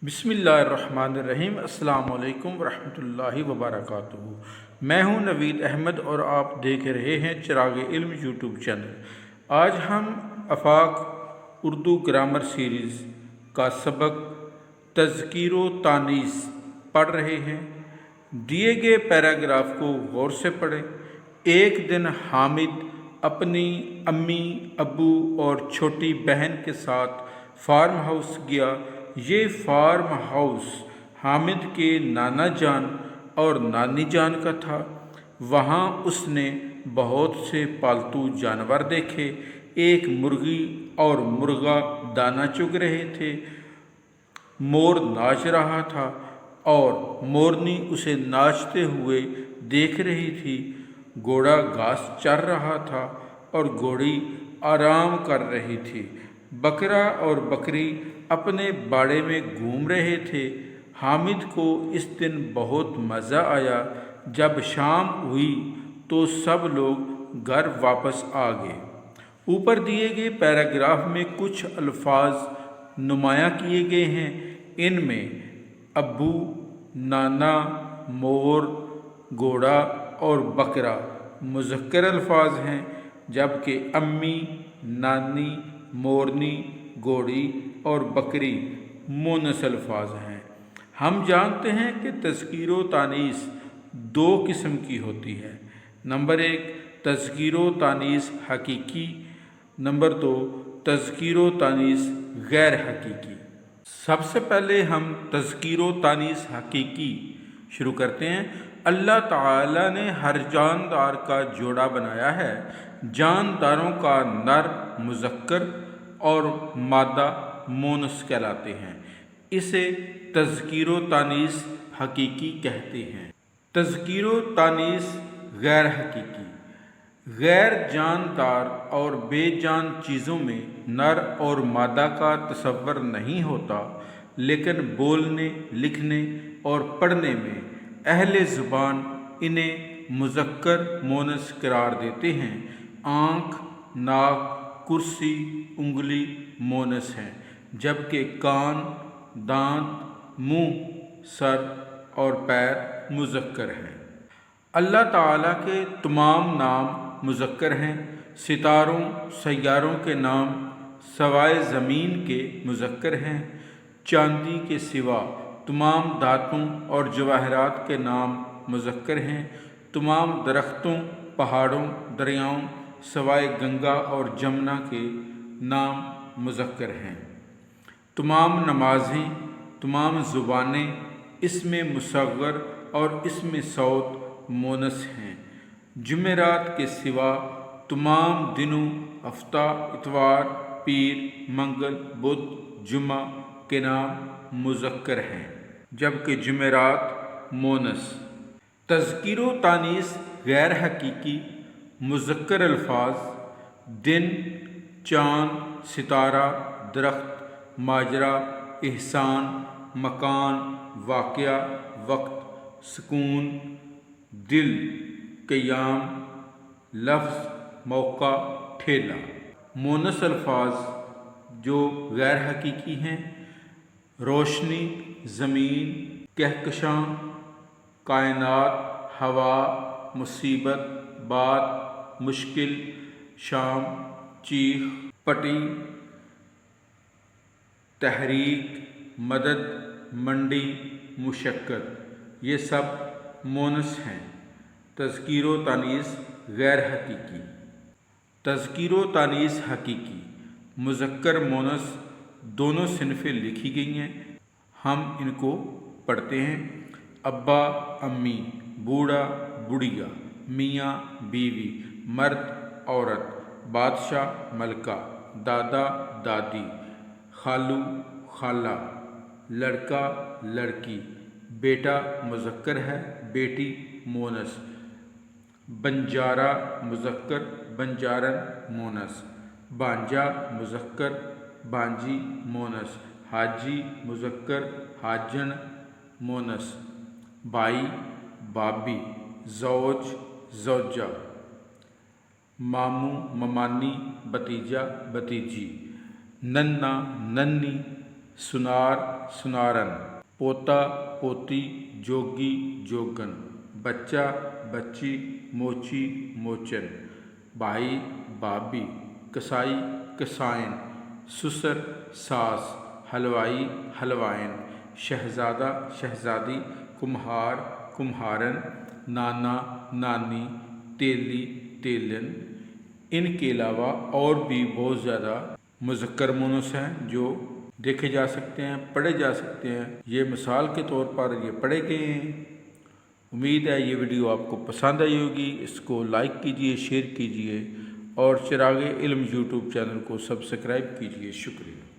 بسم اللہ الرحمن الرحیم۔ السلام علیکم ورحمۃ اللہ وبرکاتہ۔ میں ہوں نوید احمد اور آپ دیکھ رہے ہیں چراغ علم یوٹیوب چینل۔ آج ہم آفاق اردو گرامر سیریز کا سبق تذکیر و تانیث پڑھ رہے ہیں۔ دیے گئے پیراگراف کو غور سے پڑھیں۔ ایک دن حامد اپنی امی، ابو اور چھوٹی بہن کے ساتھ فارم ہاؤس گیا۔ یہ فارم ہاؤس حامد کے نانا جان اور نانی جان کا تھا۔ وہاں اس نے بہت سے پالتو جانور دیکھے۔ ایک مرغی اور مرغا دانہ چگ رہے تھے۔ مور ناچ رہا تھا اور مورنی اسے ناچتے ہوئے دیکھ رہی تھی۔ گھوڑا گھاس چر رہا تھا اور گھوڑی آرام کر رہی تھی۔ بکرا اور بکری اپنے باڑے میں گھوم رہے تھے۔ حامد کو اس دن بہت مزہ آیا۔ جب شام ہوئی تو سب لوگ گھر واپس آ گئے۔ اوپر دیے گئے پیراگراف میں کچھ الفاظ نمایاں کیے گئے ہیں۔ ان میں ابو، نانا، مور، گھوڑا اور بکرا مذکر الفاظ ہیں، جبکہ امی، نانی، مورنی، گھوڑی اور بکری مونث الفاظ ہیں۔ ہم جانتے ہیں کہ تذکیر و تانیث دو قسم کی ہوتی ہے۔ نمبر 1 تذکیر و تانیث حقیقی، نمبر 2 تذکیر و تانیث غیر حقیقی۔ سب سے پہلے ہم تذکیر و تانیث حقیقی شروع کرتے ہیں۔ اللہ تعالیٰ نے ہر جاندار کا جوڑا بنایا ہے۔ جانداروں کا نر مذکر اور مادہ مونث کہلاتے ہیں۔ اسے تذکیر و تانیث حقیقی کہتے ہیں۔ تذکیر و تانیث غیر حقیقی، غیر جاندار اور بے جان چیزوں میں نر اور مادہ کا تصور نہیں ہوتا، لیکن بولنے، لکھنے اور پڑھنے میں اہل زبان انہیں مذکر مونث قرار دیتے ہیں۔ آنکھ، ناک، کرسی، انگلی مونث ہیں، جبکہ کان، دانت، منہ، سر اور پیر مذکر ہیں۔ اللہ تعالیٰ کے تمام نام مذکر ہیں۔ ستاروں، سیاروں کے نام سوائے زمین کے مذکر ہیں۔ چاندی کے سوا تمام دھاتوں اور جواہرات کے نام مذکر ہیں۔ تمام درختوں، پہاڑوں، دریاؤں سوائے گنگا اور جمنا کے نام مذکر ہیں۔ تمام نمازیں، تمام زبانیں اسم مصغر اور اسم صوت مونث ہیں۔ جمعرات کے سوا تمام دنوں، ہفتہ، اتوار، پیر، منگل، بدھ، جمعہ کے نام مذکر ہیں، جبکہ جمعرات مونث۔ تذکیر و تانیث غیر حقیقی مذکر الفاظ دن، چاند، ستارہ، درخت، ماجرا، احسان، مکان، واقعہ، وقت، سکون، دل، قیام، لفظ، موقع، ٹھیلا۔ مونث الفاظ جو غیر حقیقی ہیں: روشنی، زمین، کہکشاں، کائنات، ہوا، مصیبت، بات، مشکل، شام، چیخ، پٹی، تحریک، مدد، منڈی، مشقت، یہ سب مونث ہیں۔ تذکیر و تانیث غیر حقیقی۔ تذکیر و تانیث حقیقی مذکر مونث دونوں صنفیں لکھی گئی ہیں۔ ہم ان کو پڑھتے ہیں۔ ابا، امی، بوڑھا، بڑھیا، میاں، بیوی، مرد، عورت، بادشاہ، ملکہ، دادا، دادی، خالو، خالہ، لڑکا، لڑکی، بیٹا مذکر ہے، بیٹی مونث، بنجارہ مذکر، بنجارن مونث، بانجا مذکر، بانجی مونث، حاجی مذکر، حاجن مونث، بھائی، بھابھی، زوج، زوجہ، ماموں، ممانی، بھتیجا، بھتیجی، ننا، ننی، سنار سنارن، پوتا پوتی، جوگی جوگن، بچہ بچی، موچی موچن، بھائی بھابھی، کسائی کسائن، سسر ساس، حلوائی حلوائن، شہزادہ شہزادی، کمہار کمہارن، نانا نانی، تیلی تیلن۔ ان کے علاوہ اور بھی بہت زیادہ مذکر مونس ہیں جو دیکھے جا سکتے ہیں، پڑھے جا سکتے ہیں۔ یہ مثال کے طور پر یہ پڑھے گئے ہیں۔ امید ہے یہ ویڈیو آپ کو پسند آئی ہوگی۔ اس کو لائک کیجئے، شیئر کیجئے اور چراغ علم یوٹیوب چینل کو سبسکرائب کیجئے۔ شکریہ۔